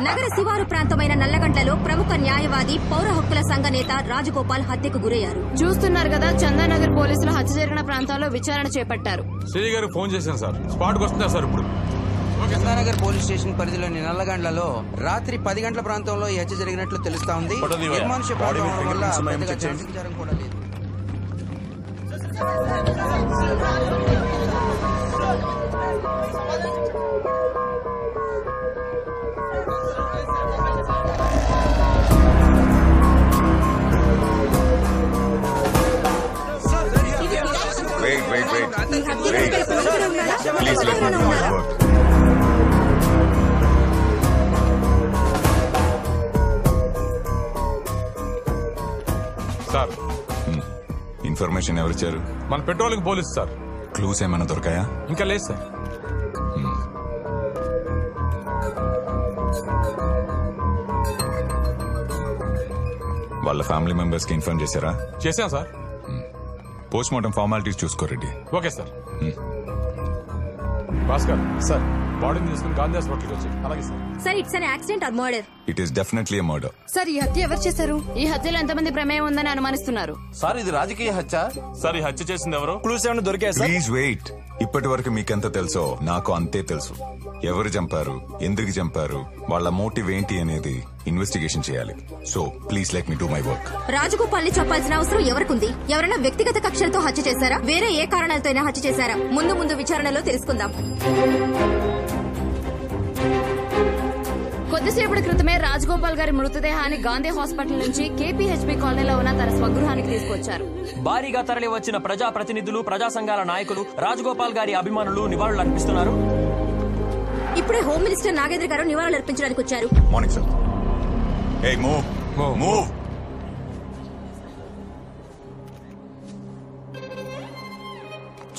నగర శివారు ప్రాంతమైన నల్లగండ్లలో ప్రముఖ న్యాయవాది పౌర హక్కుల సంఘ నేత రాజగోపాల్ హత్యకు గురయ్యారు. చూస్తున్నారు కదా, చందానగర్ పోలీసులు హత్య జరిగిన ప్రాంతాల్లో విచారణ చేపట్టారు. శ్రీ గారు ఫోన్ చేశాను సార్, స్పాట్ కు వస్తున్నారు సార్. ఇప్పుడు చందానగర్ పోలీస్ స్టేషన్ పరిధిలోని నల్లగండ్లలో రాత్రి 10 గంటల ప్రాంతంలో ఈ హత్య జరిగినట్లు తెలుస్తా ఉంది. నిర్మానుష్య ప్రభావం వల్ల పెద్దగా జనసంచారం కూడా లేదు. Wait. Please let me do my work. Sir, information ఎవరిచ్చారు? మన పెట్రోలింగ్ పోలీసు సార్. క్లూస్ ఏమైనా దొరకాయా? ఇంకా లేదు సార్. వాళ్ళ ఫ్యామిలీ మెంబర్స్ కి ఇన్ఫార్మ్ చేశారా? చేశాం సార్. పోస్ట్ మార్టం ఫార్మాలిటీస్ చూసుకో Reddy. Okay sir. Bhaskar sir, బాడీని తీసుకుని గాంధీ హాస్పిటల్కి వచ్చి. అలాగే sir. Sir, it's an accident or murder? It is definitely a murder. Sir, ఈ హత్య ఎవరు చేశారు? ఈ హత్యలో ఎంతమంది ప్రమేయం ఉందని అనుమానిస్తున్నారు? సార్, ఇది రాజకీయ హత్య. సార్, ఈ హత్య చేసింది ఎవరు? క్లూస్ ఏమైనా దొరికాయి సార్? Please wait. ఇప్పటి వరకు మీకెంత తెలుసో నాకు అంతే తెలుసు. ఎవరు చంపారు, ఎందుకు చంపారు, వాళ్ళ మోటివ్ ఏంటి అనేది ఇన్వెస్టిగేషన్ చేయాలి. So please let me do my work. Rajagopal ని చెప్పాల్సిన అవసరం ఎవరికుంది? ఎవరైనా వ్యక్తిగత కక్షలతో హత్య చేశారా? వేరే ఏ కారణాలతో హత్య చేశారా? ముందు విచారణలో తెలుసుకుందాం. కొద్దిసేపటి క్రితమే రాజగోపాల్ గారి మృతదేహాన్ని గాంధీ హాస్పిటల్ నుంచి కేపీహెచ్బీ కాలనీలో ఉన్న తన స్వగృహానికి తీసుకొచ్చారు. భారీగా తరలి వచ్చిన ప్రజా ప్రతినిధులు, ప్రజా సంఘాల నాయకులు, రాజగోపాల్ గారి అభిమానులు నివాళులు అర్పిస్తున్నారు. ఇప్పుడే హోమ్ మినిస్టర్ నాగేంద్ర గారు నివాళులు అర్పించడానికి వచ్చారు. Morning sir. Hey, move.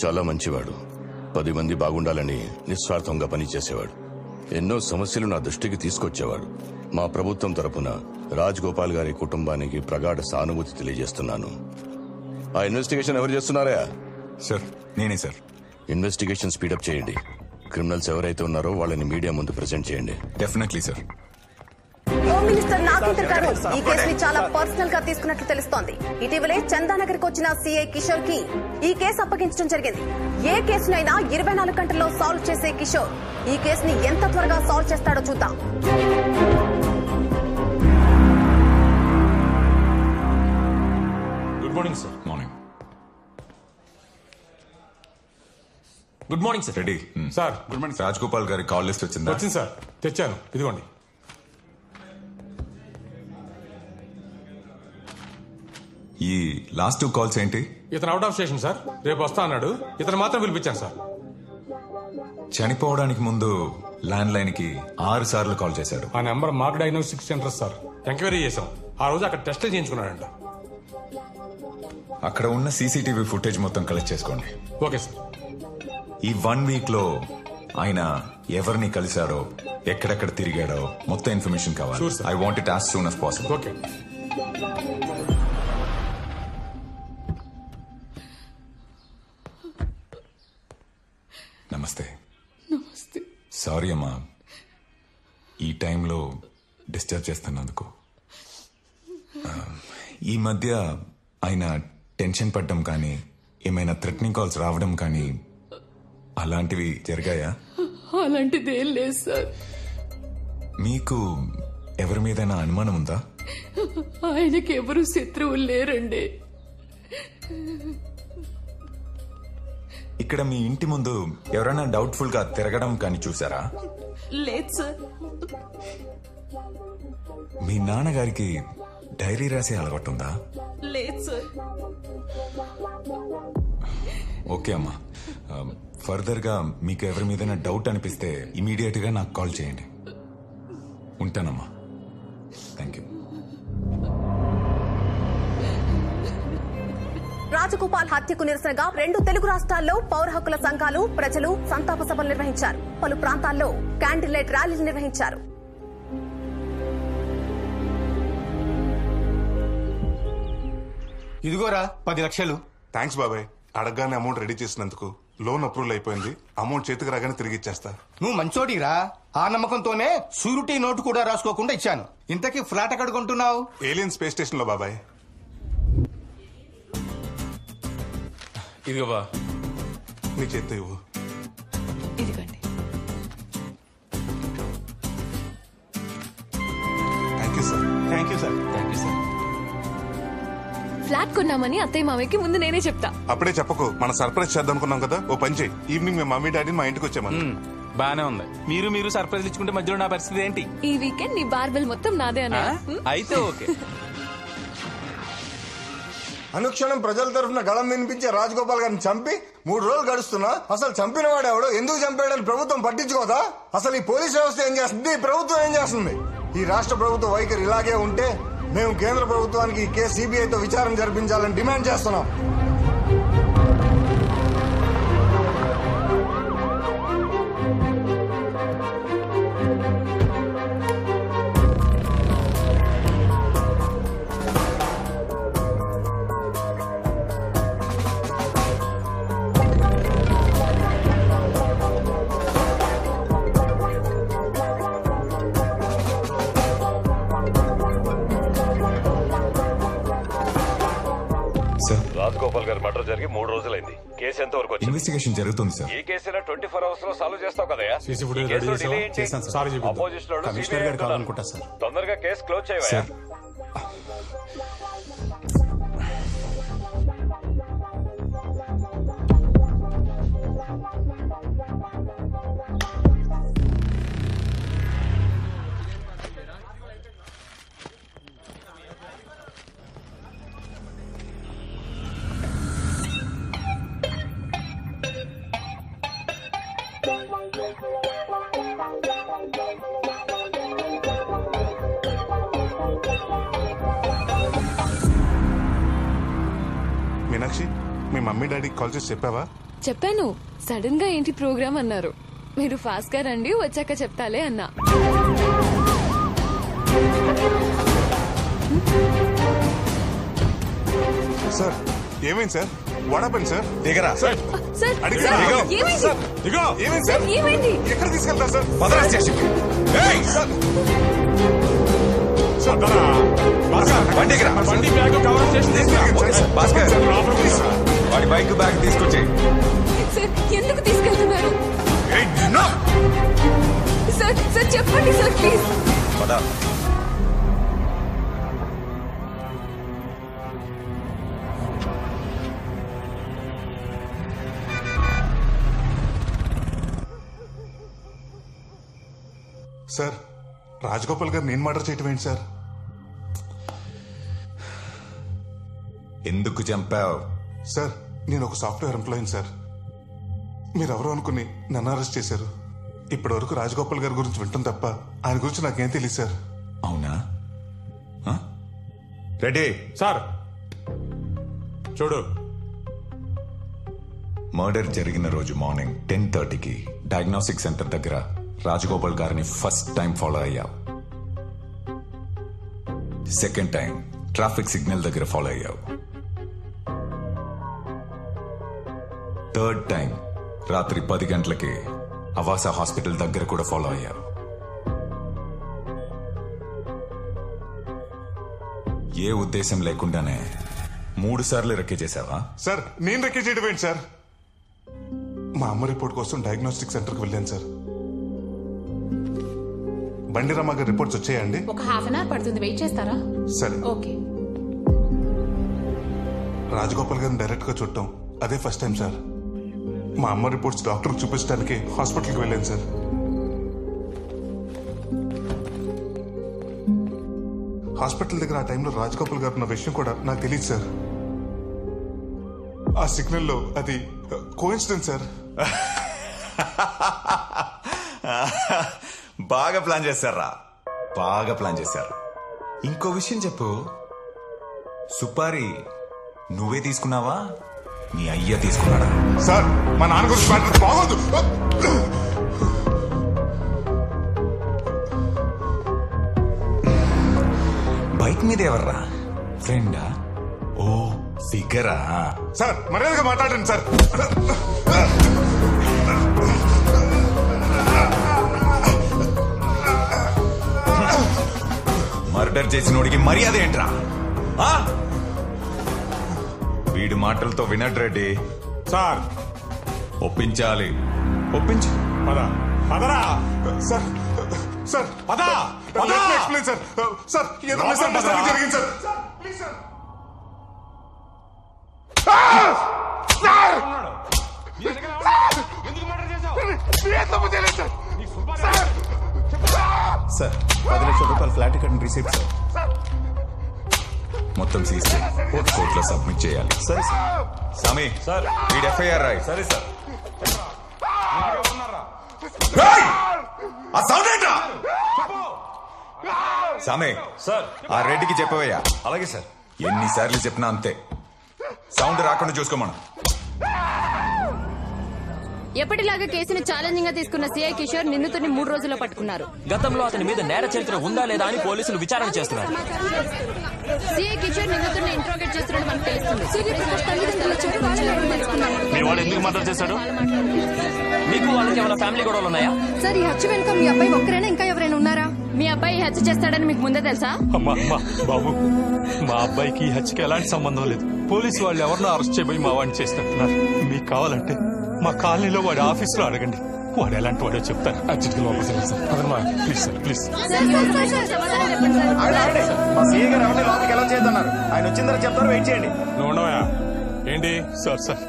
చాలా మంచివాడు. 10 మంది బాగుండాలని నిస్వార్థంగా పనిచేసేవాడు. ఎన్నో సమస్యలు నా దృష్టికి తీసుకొచ్చేవాడు. మా ప్రభుత్వం తరపున రాజగోపాల్ గారి కుటుంబానికి ప్రగాఢ సానుభూతి తెలియజేస్తున్నాను. ఆ ఇన్వెస్టిగేషన్ ఎవరు చేస్తున్నారా? సార్, నేనే సార్. ఇన్వెస్టిగేషన్ స్పీడప్ చేయండి. క్రిమినల్స్ ఎవరైతే ఉన్నారో వాళ్ళని మీడియా ముందు ప్రెజెంట్ చేయండి. Definitely sir. Home minister Nagendra గారు ఈ కేసుని చాలా పర్సనల్ గా తీసుకున్నట్లు తెలుస్తోంది. ఇటీవలే చందానగర్ కు వచ్చిన సీఐ కిషోర్ కి ఈ కేసు అప్పగించడం జరిగింది. ఏ కేసునైనా 24 గంటల్లో సాల్వ్ చేసే కిషోర్ ఈ కేసుని ఎంత త్వరగా సాల్వ్ చేస్తాడో చూద్దాం. Good morning sir. Morning. Good morning sir. Ready sir. Good morning. Rajagopal గారి కాల్ లిస్ట్ వచ్చిందా? వచ్చింది సార్, తెచ్చాను. ఇదిగోండి. ఈ లాస్ట్ 2 కాల్స్ ఏంటి? ఇతను అవుట్ ఆఫ్ స్టేషన్ సార్, రేపు వస్తా అన్నాడు. ఇతను మాత్రం పిలిపించాను సార్. చనిపోవడానికి ముందు ల్యాండ్ లైన్ కి 6 సార్లు కాల్ చేశాడు. ఆ నెంబర్ మాకు డయాగ్నోస్టిక్ సెంటర్ సార్. ఎంక్వైరీ చేశాం. ఆ రోజు అక్కడ టెస్టులు చేయించుకున్నాడంట. అక్కడ ఉన్న సీసీటీవీ ఫుటేజ్ మొత్తం కలెక్ట్ చేసుకోండి. Okay sir. ఈ 1 వీక్ లో ఆయన ఎవరిని కలిశాడో, ఎక్కడెక్కడ తిరిగాడో మొత్తం ఇన్ఫర్మేషన్ కావాలి. Sure, sir. I want it as soon as possible. Okay. నమస్తే. సారీ అమ్మా, ఈ టైంలో డిస్టర్బ్ చేస్తున్నందుకు. ఈ మధ్య ఆయన టెన్షన్ పడ్డం కానీ, ఏమైనా థ్రెటనింగ్ కాల్స్ రావడం కానీ అలాంటివి జరిగాయా? అలాంటిది ఏం లేదు సార్. మీకు ఎవరి మీదైనా అనుమానం ఉందా? ఆయనకి ఎవరు శత్రువులు లేరండి. ఇక్కడ మీ ఇంటి ముందు ఎవరైనా డౌట్ఫుల్ గా తిరగడం కానీ చూసారా? లేదు సార్. మీ నాన్నగారికి డైరీ రాసే అలవాటు ఉందా? లేదు సార్. ఓకే అమ్మా, ఫర్దర్ గా మీకు ఎవరి మీదైనా డౌట్ అనిపిస్తే ఇమీడియట్ గా నాకు కాల్ చేయండి. ఉంటానమ్మా. Thank you. రాజగోపాల్ హత్యకు నిరసనగా 2 తెలుగు రాష్ట్రాల్లో పౌర హక్కుల సంఘాలు, ప్రజలు సంతాప సభలు నిర్వహించారు. పలు ప్రాంతాల్లో క్యాండిల్ లైట్ ర్యాలీలు నిర్వహించారు. ఇదిగోరా 10 లక్షలు. థ్యాంక్స్ బాబాయ్. అడగగానే అమౌంట్ రెడీ చేసినందుకు లోన్ అప్రూవల్ అయిపోయింది. అమౌంట్ చేతికి రాగానే తిరిగి ఇచ్చేస్తా. నువ్వు మంచోడిరా. ఆ నమ్మకంతోనే షూరిటీ నోటు కూడా రాసుకోకుండా ఇచ్చాను. ఇంతకీ ఫ్లాట్ ఎక్కడ కొంటున్నావు? ఏలియన్ స్పేస్ స్టేషన్ లో బాబాయ్. ఇదిగో బా, నీ చేత్తో ఇవ్వు. ఇదిగోండి. Thank you sir. Thank you sir. Thank you sir. Flat కొన్నామని అత్తయ్య మామయ్యకి ముందు నేనే చెప్తా. అప్పుడే చెప్పకు, మన సర్ప్రైజ్ చేద్దాం అనుకున్నాం కదా. ఓ పని చేయి, ఈవినింగ్ మేము మమ్మీ డాడీని మా ఇంటికి వచ్చామని. బానే ఉంది. మీరు సర్ప్రైజ్ ఇచ్చుకుంటే మధ్యలో నా పరిస్థితి ఏంటి? ఈ వీకెండ్ నీ బార్బెల్ మొత్తం నాదే అన్న. అయితే ఓకే. అనుక్షణం ప్రజల తరఫున గళం వినిపించే రాజగోపాల్ గారిని చంపి 3 రోజులు గడుస్తున్నా అసలు చంపిన వాడెవడో, ఎందుకు చంపాడని ప్రభుత్వం పట్టించుకోదా? అసలు ఈ పోలీస్ వ్యవస్థ ఏం చేస్తుంది? ఈ ప్రభుత్వం ఏం చేస్తుంది? ఈ రాష్ట్ర ప్రభుత్వ వైఖరి ఇలాగే ఉంటే మేము కేంద్ర ప్రభుత్వానికి ఈ కేసు సిబిఐతో విచారణ జరిపించాలని డిమాండ్ చేస్తున్నాం. రాజగోపాల్ గారి మర్డర్ జరిగి 3 రోజులైంది. కేసు ఎంత వరకు వచ్చింది? ఇన్వెస్టిగేషన్ జరుగుతుంది సార్. ఈ కేసులో 24 hours లో సాల్వ్ చేస్తావు కదా? సీసీ ఫుటేజ్ రెడీ చేసాం. సారీ చెప్పి అపోజిషన్ కమిషనర్ గారు కావాలనుకుంటా సార్. తొందరగా కేసు క్లోజ్ చేయవా? సార్ మీనాక్షి, మీ మమ్మీ డాడీకి కాల్ చేసి చెప్పావా? చెప్పాను. సడన్ గా ఏంటి ప్రోగ్రామ్ అన్నారు. మీరు ఫాస్ట్ గా రండి, వచ్చాక చెప్తాలే అన్నా. సార్ ఏమైంది సార్? వాడపండి సార్. దిగరా సార్. సార్, అడిగిరా? సార్, దిగో. ఏమైంది? సార్, దిగో. ఏమైంది సార్? ఏమైంది? ఎక్కడ తీసుకెళ్తారు సార్? పదరా స్టేషన్కి. ఏయ్! సార్. సార్, దరా. భాస్కర్, బండి ఎక్కరా? బండి బ్యాగ్ కవర్ చేసి భాస్కర్, వాడి బైక్ బ్యాగ్ తీసుకొచ్చేయి. సార్, ఎందుకు తీసుకెళ్తున్నారు? ఏయ్, నిన్ను! సార్ సార్ చెప్పండి సార్, ప్లీజ్. పద. సార్, రాజగోపాల్ గారు నేను మర్డర్ చేయటం ఏంటి సార్? ఎందుకు చంపావు? సార్, నేను ఒక సాఫ్ట్వేర్ ఎంప్లాయీని సార్. మీరెవరో అనుకుని నన్ను అరెస్ట్ చేశారు. ఇప్పటి వరకు రాజగోపాల్ గారి గురించి వింటాం తప్ప ఆయన గురించి నాకేం తెలియదు సార్. అవునా? Ready sir. చూడు, మర్డర్ జరిగిన రోజు మార్నింగ్ 10:30కి డయాగ్నోస్టిక్ సెంటర్ దగ్గర రాజగోపాల్ గారిని ఫస్ట్ టైం ఫాలో అయ్యావు. సెకండ్ టైం ట్రాఫిక్ సిగ్నల్ దగ్గర ఫాలో అయ్యావు. థర్డ్ టైం రాత్రి 10 గంటలకి అవాసా హాస్పిటల్ దగ్గర కూడా ఫాలో అయ్యావు. ఏ ఉద్దేశం లేకుండానే 3 సార్లు రెక్కి చేశావా? సార్, నేను రెక్కి చేయడం ఏంటి సార్? మా అమ్మ రిపోర్ట్ కోసం డయాగ్నోస్టిక్ సెంటర్కి వెళ్ళాను సార్. బండిరమ్మ గారి రిపోర్ట్స్ వచ్చాయండి. ఒక హాఫ్ అన్ అవర్ పడుతుంది, వెయిట్ చేస్తారా? సరే. ఓకే. రాజగోపాల్ గారిని డైరెక్ట్ గా చూడటం అదే ఫస్ట్ టైం సార్. మా అమ్మ రిపోర్ట్స్ డాక్టర్ చూపించడానికి హాస్పిటల్కి వెళ్ళాను సార్. హాస్పిటల్ దగ్గర ఆ టైంలో రాజగోపాల్ గారు ఉన్న విషయం కూడా నాకు తెలియదు సార్. ఆ సిగ్నల్లో అది కోఇన్సిడెన్స్ సార్. బాగా ప్లాన్ చేశారా? బాగా ప్లాన్ చేశారు. ఇంకో విషయం చెప్పు, సుపారి నువ్వే తీసుకున్నావా, నీ అయ్య తీసుకున్నాడా? సార్, మా నాన్న గురించి మాట్లాడితే బాగోదు. బైక్ మీద ఎవర్రా? ఫ్రెండా? ఓ ఫిగరా? సార్ మర్యాదగా మాట్లాడండి సార్. మర్డర్ చేసినోడికి మర్యాద ఏంట్రా? వీడి మాటలతో వినడ్ రెడ్డి. సార్ ఒప్పించాలి. ఒప్పించి పదరా. సార్ సార్ పదా ఎక్స్ప్లెయిన్ సార్. సార్ ఏదో మిస్అండర్స్టాండింగ్ జరిగింది సార్. Please sir. సార్ 10 లక్షల రూపాయల ఫ్లాట్ టికెట్ రిసీప్ట్ సార్. మొత్తం సీసీ కోర్టులో సబ్మిట్ చేయాలి. సరే సార్. సామి సార్ వీడి ఎఫ్ఐఆర్ రాయి. సరే సార్. ఆ సౌండ్ ఏంట్రా? సామే సార్ ఆ రెడ్డికి చెప్పవయ్యా. అలాగే సార్. ఎన్నిసార్లు చెప్పినా అంతే, సౌండ్ రాకుండా చూసుకోమను. ఎప్పటిలాగా కేసును ఛాలెంజింగ్ గా తీసుకున్న సిఐ కిషోర్ నిందితుడిని 3 రోజుల్లో పట్టుకున్నారు. గతంలో అతని మీద నేర చరిత్ర ఉందా లేదా అని పోలీసులు విచారణ చేస్తున్నారు. సిఐ కిషోర్ నిందితుడిని ఇంట్రోగేట్ చేస్తున్నట్టు మనకు తెలుస్తుంది. మీ వాడు ఎందుకు మర్డర్ చేశాడు? మీకు వాళ్ళకి ఏమైనా ఫ్యామిలీ గొడవలు ఉన్నాయా? సార్ ఈ హత్య వెనుక మీ అబ్బాయి ఒక్కరేనా ఇంకా ఎవరైనా ఉన్నారా? మీ అబ్బాయి హత్య చేస్తాడని మీకు ముందే తెలుసా? బాబు మా అబ్బాయికి హత్యకి ఎలాంటి సంబంధం లేదు. పోలీసు వాళ్ళు ఎవరినో అరెస్ట్ చేయబోయి మా వాడిని చేసినట్టున్నారు. మీకు కావాలంటే మా కాలనీలో వాడి ఆఫీసులో అడగండి, వాడు ఎలాంటి వాడో చెప్తారు. ప్లీజ్ మా సీఏ గారు ఎవరిని లోపలికి ఎలా చేద్దన్నారు. ఆయన వచ్చిన తర్వాత చెప్తారు, వెయిట్ చేయండి. నువ్వు ఉండవా? ఏంటి సార్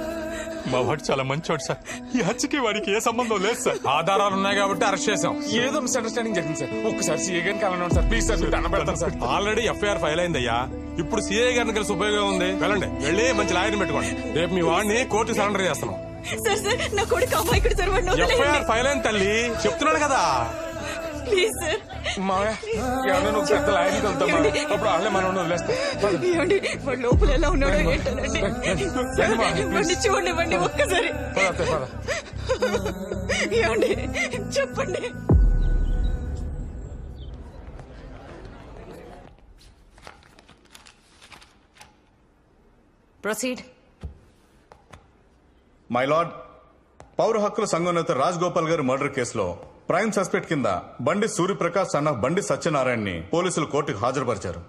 మా వాడు చాలా మంచివాడు సార్. ఈ హత్యకి వాడికి ఏ సంబంధం లేదు సార్. ఆధారాలు ఉన్నాయి కాబట్టి అరెస్ట్ చేసాం. ఏదో మిస్అండర్స్టాండింగ్ జరిగింది సార్. ఒక్కసారి సీఏ గారిని కలవండి సార్. ప్లీజ్ సార్, దండం పెడతాను సార్. ఆల్రెడీ ఎఫ్ఐఆర్ ఫైల్ అయిందయ్యా. ఇప్పుడు సిఐ గారిని కలిసి ఉపయోగం ఉంది. వెళ్ళండి, వెళ్ళి మంచి లాయర్ని పెట్టుకోండి. రేపు మీ వాడిని కోర్టు సరెండర్ చేస్తున్నాం. సార్ సార్ నా కొడుకు అమ్మాయికుడు సార్. ఎఫ్ఐఆర్ ఫైల్ అయింది తల్లి, చెప్తున్నాడు కదా. Please sir. ఎవరైనా నువ్వు పెద్ద లాయర్ని కలుద్దామా? అప్పుడు వాళ్ళే మనం వదిలేస్తాం. ఏమండి వాడు లోపల ఎలా ఉన్నాడో ఏంటోనండి. వాడిని చూడండి ఒక్కసారి. ఏమండి చెప్పండి. ప్రొసీడ్. మై లార్డ్, పౌర హక్కుల సంఘం నేత రాజ్ గోపాల్ గారి మర్డర్ కేసులో ప్రైమ్ సస్పెక్ట్ కింద బండి సూర్యప్రకాష్ సన్న బండి సత్యనారాయణని పోలీసులు కోర్టుకు హాజరుపరిచారు.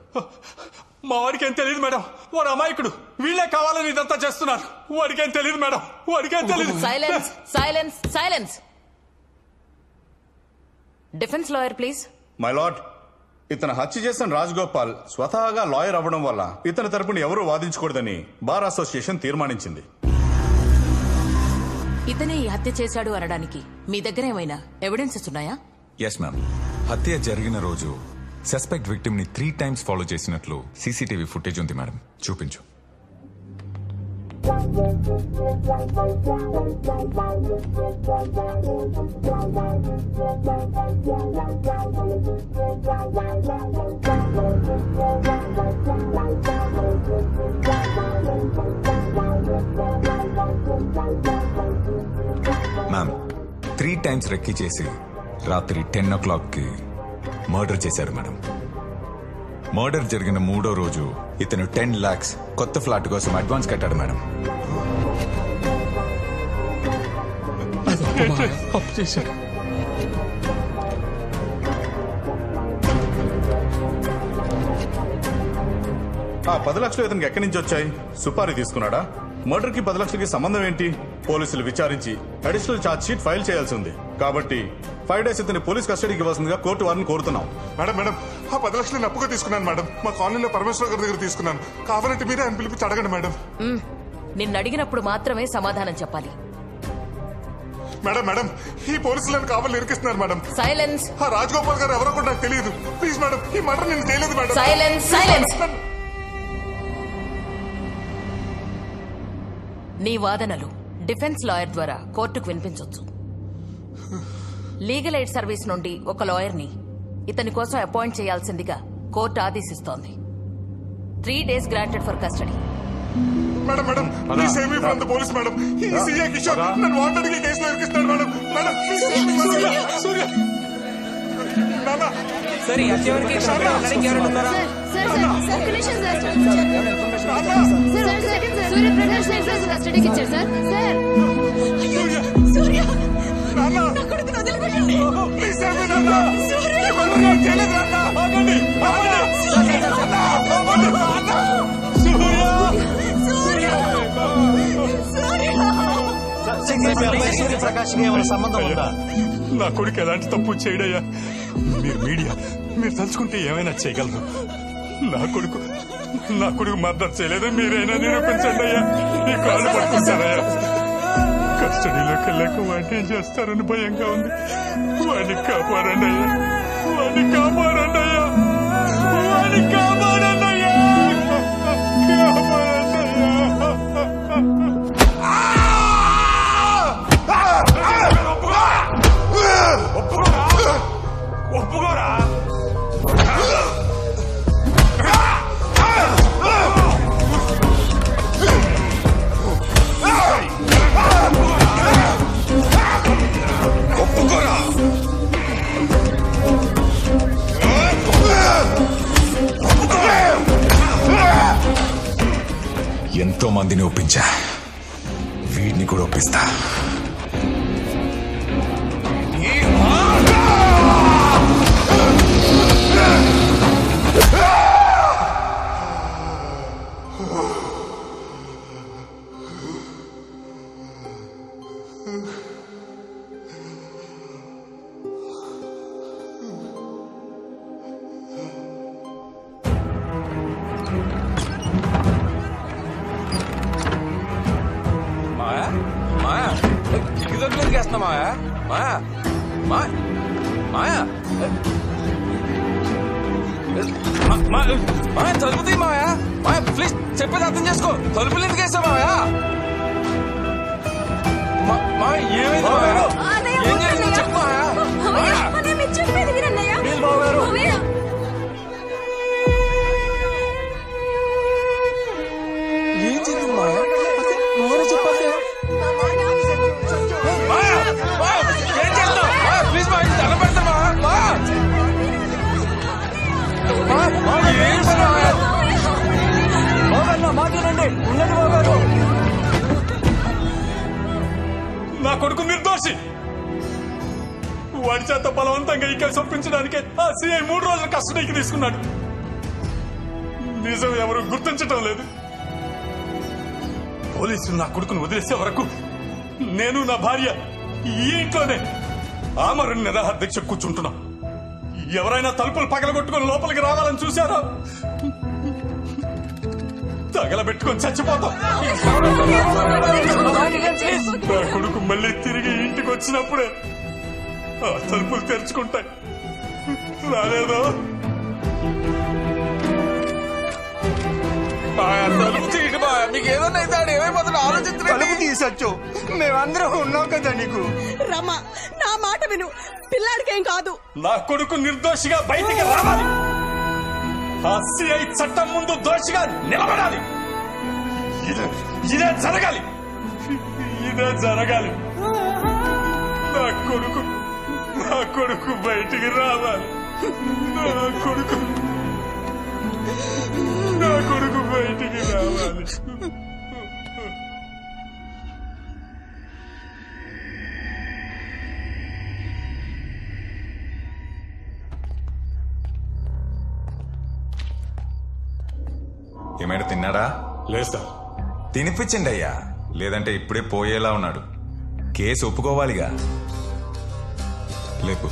మా వాడికి ఏం తెలియదు మేడం, వాడు అమాయకుడు. వీళ్ళే కావాలని ఇదంతా చేస్తున్నారు. వాడికేం తెలియదు మేడం, వాడికేం తెలియదు. Silence silence silence. Defence lawyer please. My lord, ఇతను హత్య చేసిన రాజ్ గోపాల్ స్వతహాగా లాయర్ అవ్వడం వల్ల ఇతని తరపున ఎవరూ వాదించకూడదని బార్ అసోసియేషన్ తీర్మానించింది. ఇతనే ఈ హత్య చేశాడు అనడానికి మీ దగ్గర ఏమైనా ఎవిడెన్సెస్ ఉన్నాయా? Yes ma'am. హత్య జరిగిన రోజు సస్పెక్ట్ విక్టిమ్ ని 3 times ఫాలో చేసినట్లు సీసీటీవీ ఫుటేజ్ ఉంది మేడం. చూపించు. మ్యామ్ 3 times రెక్కి చేసి రాత్రి 10 o'clockకి మర్డర్ చేశారు మేడం. మర్డర్ జరిగిన 3వ రోజు ఇతను 10 lakhs కొత్త ఫ్లాట్ కోసం అడ్వాన్స్ కట్టాడు మేడం. అప్పు చేశాడు. ఆ 10 లక్షలు ఇతనికి ఎక్కడి నుంచి వచ్చాయి? సుపారీ తీసుకున్నాడా? మర్డర్ కి 10 లక్షలకి సంబంధం ఏంటి? పోలీసులు విచారించి అడిషనల్ ఛార్జ్ షీట్ ఫైల్ చేయాల్సి ఉంది. కాబట్టి 5 days ఇతని పోలీస్ కస్టడీకి ఇవ్వాల్సిందిగా కోర్టు వారిని కోరుతున్నాం. మేడం ఆ 10 లక్షలు నేను అప్పుగా తీసుకున్నాను మేడం. మా కాలనీలో పరమేశ్వర గారి దగ్గర తీసుకున్నాను. కావాలంటే మీరే ఆయన పిలిపించి అడగండి మేడం. నిన్ను అడిగినప్పుడు మాత్రమే సమాధానం చెప్పాలి. మేడం ఈ పోలీసులను కావాలని ఇరికిస్తున్నారు మేడం. సైలెన్స్. ఆ రాజగోపాల్ గారు ఎవరో కూడా నాకు తెలియదు. ప్లీజ్ మేడం, ఈ మర్డర్ నేను చేయలేదు మేడం. Silence silence. నీ వాదనలు డిఫెన్స్ లాయర్ ద్వారా కోర్టుకు వినిపించొచ్చు. లీగల్ ఎయిడ్ సర్వీస్ నుండి ఒక లాయర్ని ఇతని కోసం అపాయింట్ చేయాల్సిందిగా కోర్టు ఆదేశిస్తోంది. 3 days granted for custody. Madam please save me from the police madam. ఈ సీఏ కిషోర్ నన్ను వాంటెడ్ గా కేసులో ఇరికిస్తాడు మేడం. Madam please. సరే చివరికి ఎవరైనా ఉన్నారా? సూర్యప్రకాష్ కస్టడీకి ఇచ్చారు సార్. సార్ సూర్య నా కొడుకుని వదిలిపెట్టండి. సూర్యప్రకాష్ ఏమైనా సంబంధం ఉందా? నా కొడుకు ఎలాంటి తప్పు చేయడయ్యా. మీరు మీడియా మీరు తలుచుకుంటే ఏమైనా చేయగలరు. నా కొడుకు మర్డర్ చేయలేదు. మీరైనా నిరూపించండి అయ్యా. ఈ కాళ్ళు పట్టుకుంటారయ్యా. కస్టడీలోకి వెళ్ళాక వాడిని ఏం చేస్తారని భయంగా ఉంది. వాడిని కాపాడండి అయ్యా. వాడిని కాపాడండి అయ్యా. వాడిని కాపాడండి అయ్యా. ఒప్పుకోరా? ఎంతో మందిని ఒప్పించా, వీడిని కూడా ఒప్పిస్తా. తలుపు తీ మాయా. మాయా ప్లీజ్ చెప్పేది అర్థం చేసుకో. తలుపులు ఎందుకు వేసా మాయా? ఏమైంది మాయా? ఏం జరిగిందో చెప్పు మాయా. ఏం జరిగింది మాయా? నువ్వే చెప్పాలి. ఏం చేస్తావు మాయా? ప్లీజ్ మాయా దండం పెడతా మాయా. నా కొడుకు నిర్దోషి. వాడి చేత బలవంతంగా ఈ కేసు ఒప్పించడానికే ఆ సిఐ 3 రోజుల కస్టడీకి తీసుకున్నాడు. నిజం ఎవరు గుర్తించటం లేదు. పోలీసులు నా కొడుకును వదిలేసే వరకు నేను నా భార్య ఈ ఇంట్లోనే ఆమరణ నిరాహార దీక్ష కూర్చుంటున్నా. ఎవరైనా తలుపులు పగలగొట్టుకుని లోపలికి రావాలని చూశారో తగలబెట్టుకొని చచ్చిపోతాం. నా కొడుకు మళ్ళీ తిరిగి ఇంటికి వచ్చినప్పుడే ఆ తలుపులు తెరుచుకుంటాయి. రాలేదో తలుపు తీయండి మాయా. మీకు ఏదన్నా అయితే ఆడు ఏమైపోతాడు ఆలోచించండి. తలుపు తీసొచ్చు. మేమందరం ఉన్నాం కదా నీకు. రమ్మ నా మాట విను. పిల్లాడికేం కాదు. నా కొడుకు నిర్దోషిగా బయటికి రావాలి. ఆ సిఐ చట్టం ముందు దోషిగా నిలబడాలి. ఇదే జరగాలి. నా కొడుకు బయటికి రావాలి. నా కొడుకు బయటికి రావాలి. ఏమైనా తిన్నాడా? లేదు సార్. తినిపించండి అయ్యా, లేదంటే ఇప్పుడే పోయేలా ఉన్నాడు. కేసు ఒప్పుకోవాలిగా. లేపు.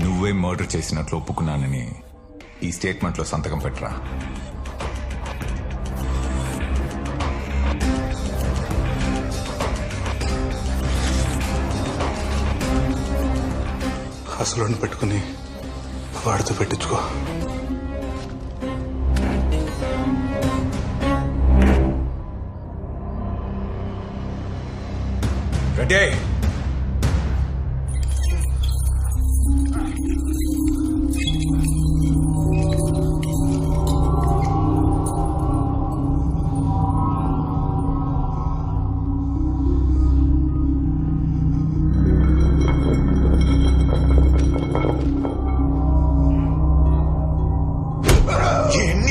నువ్వే మర్డర్ చేసినట్లు ఒప్పుకున్నానని ఈ స్టేట్మెంట్లో సంతకం పెట్టరా. అసలు పెట్టుకుని వాడితో పెట్టించుకో. రెడీ